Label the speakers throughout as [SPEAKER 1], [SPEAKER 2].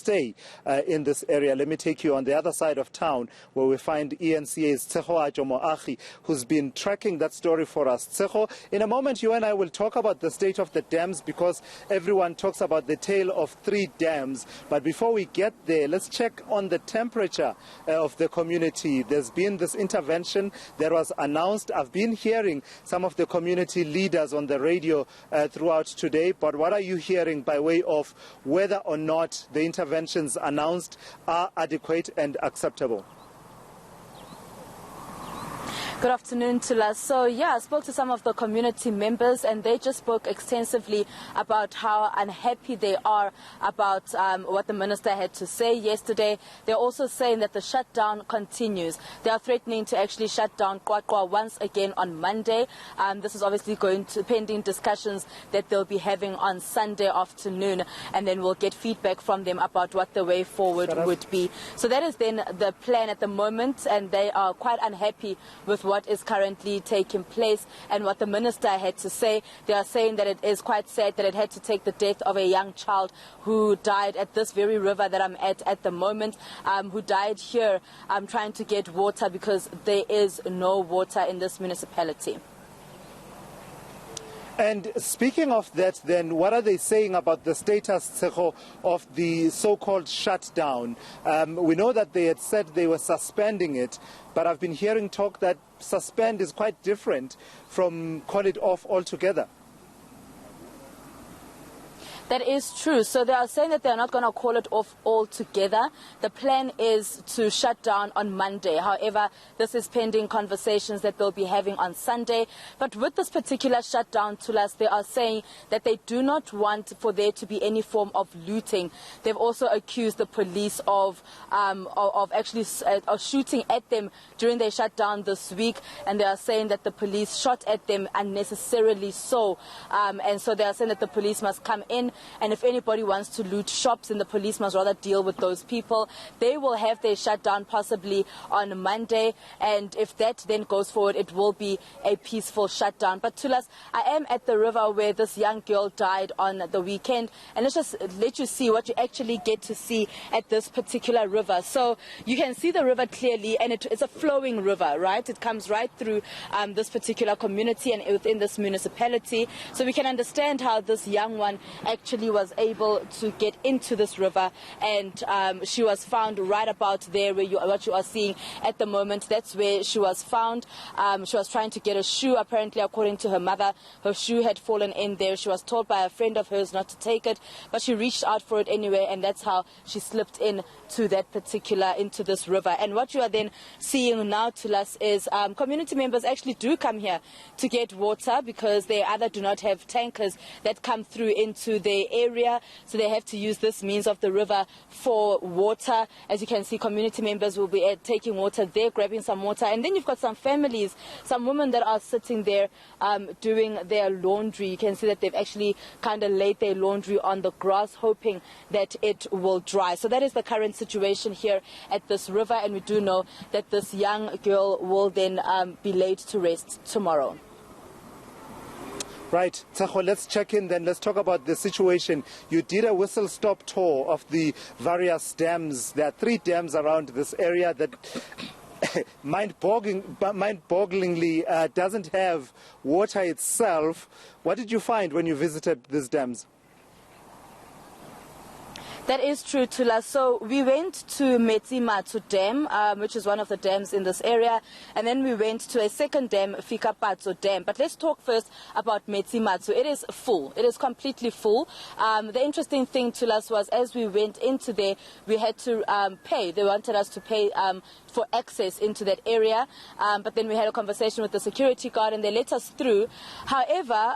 [SPEAKER 1] stay in this area. Let me take you on the other side of town where we find ENCA's Qwa Qwa, who's been tracking that story for us. Tseho, in a moment you and I will talk about the state of the dams because everyone talks about the tale of 3 dams. But before we get there, let's check on the temperature of the community. There's been this intervention that was announced. I've been hearing some of the community leaders on the radio throughout today, but what are you hearing by way of whether or not the interventions announced are adequate and acceptable?
[SPEAKER 2] Good afternoon, Tula. So, I spoke to some of the community members and they just spoke extensively about how unhappy they are about what the minister had to say yesterday. They're also saying that the shutdown continues. They are threatening to actually shut down Qwa Qwa once again on Monday. This is obviously going to pending discussions that they'll be having on Sunday afternoon, and then we'll get feedback from them about what the way forward would be. So that is then the plan at the moment, and they are quite unhappy with what is currently taking place and what the minister had to say. They are saying that it is quite sad that it had to take the death of a young child who died at this very river that I'm at the moment, who died here trying to get water because there is no water in this municipality.
[SPEAKER 1] And speaking of that, then, what are they saying about the status of the so-called shutdown? We know that they had said they were suspending it, but I've been hearing talk that suspend is quite different from call it off altogether.
[SPEAKER 2] That is true. So they are saying that they are not going to call it off altogether. The plan is to shut down on Monday. However, this is pending conversations that they'll be having on Sunday. But with this particular shutdown, Tulas, they are saying that they do not want for there to be any form of looting. They've also accused the police of actually shooting at them during their shutdown this week. And they are saying that the police shot at them unnecessarily so. And so they are saying that the police must come in. And if anybody wants to loot shops, then the police must rather deal with those people. They will have their shutdown possibly on Monday. And if that then goes forward, it will be a peaceful shutdown. But Tulas, I am at the river where this young girl died on the weekend. And let's just let you see what you actually get to see at this particular river. So you can see the river clearly, and it's a flowing river, right? It comes right through this particular community and within this municipality. So we can understand how this young one actually was able to get into this river, and she was found right about there where what you are seeing at the moment. That's where she was found. She was trying to get a shoe, apparently, according to her mother. Her shoe had fallen in there. She was told by a friend of hers not to take it, but she reached out for it anyway, and that's how she slipped into this river. And what you are then seeing now, Tulas, is community members actually do come here to get water because they either do not have tankers that come through into their area, so they have to use this means of the river for water. As you can see, community members will be taking water there, grabbing some water, and then you've got some families, some women that are sitting there doing their laundry. You can see that they've actually kind of laid their laundry on the grass, hoping that it will dry. So that is the current situation here at this river, and we do know that this young girl will then be laid to rest tomorrow.
[SPEAKER 1] Right, Tseho, let's check in then. Let's talk about the situation. You did a whistle-stop tour of the various dams. There are 3 dams around this area that mind-bogglingly doesn't have water itself. What did you find when you visited these dams?
[SPEAKER 2] That is true, Tula. So we went to Maluti-a-Phofung Dam, which is one of the dams in this area, and then we went to a second dam, Fikapatso Dam. But let's talk first about Maluti-a-Phofung. It is full. It is completely full. The interesting thing, Tula, was as we went into there, we had to pay. They wanted us to pay for access into that area, but then we had a conversation with the security guard and they let us through. However,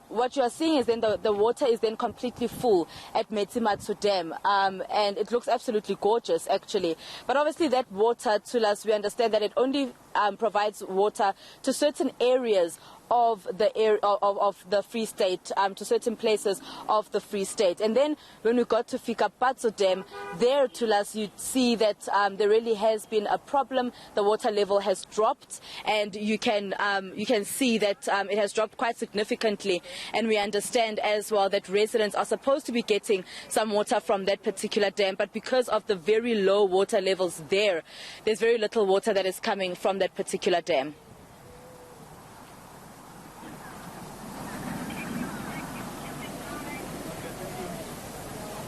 [SPEAKER 2] what you are seeing is then the water is then completely full at Maluti-a-Phofung Dam. And it looks absolutely gorgeous, actually. But obviously that water, to us, we understand that it only provides water to certain areas of the Free State, to certain places of the Free State. And then when we got to Fikapatso Dam, there Tulas, you see that there really has been a problem. The water level has dropped, and you can see that it has dropped quite significantly. And we understand as well that residents are supposed to be getting some water from that particular dam, but because of the very low water levels there's very little water that is coming from that particular dam.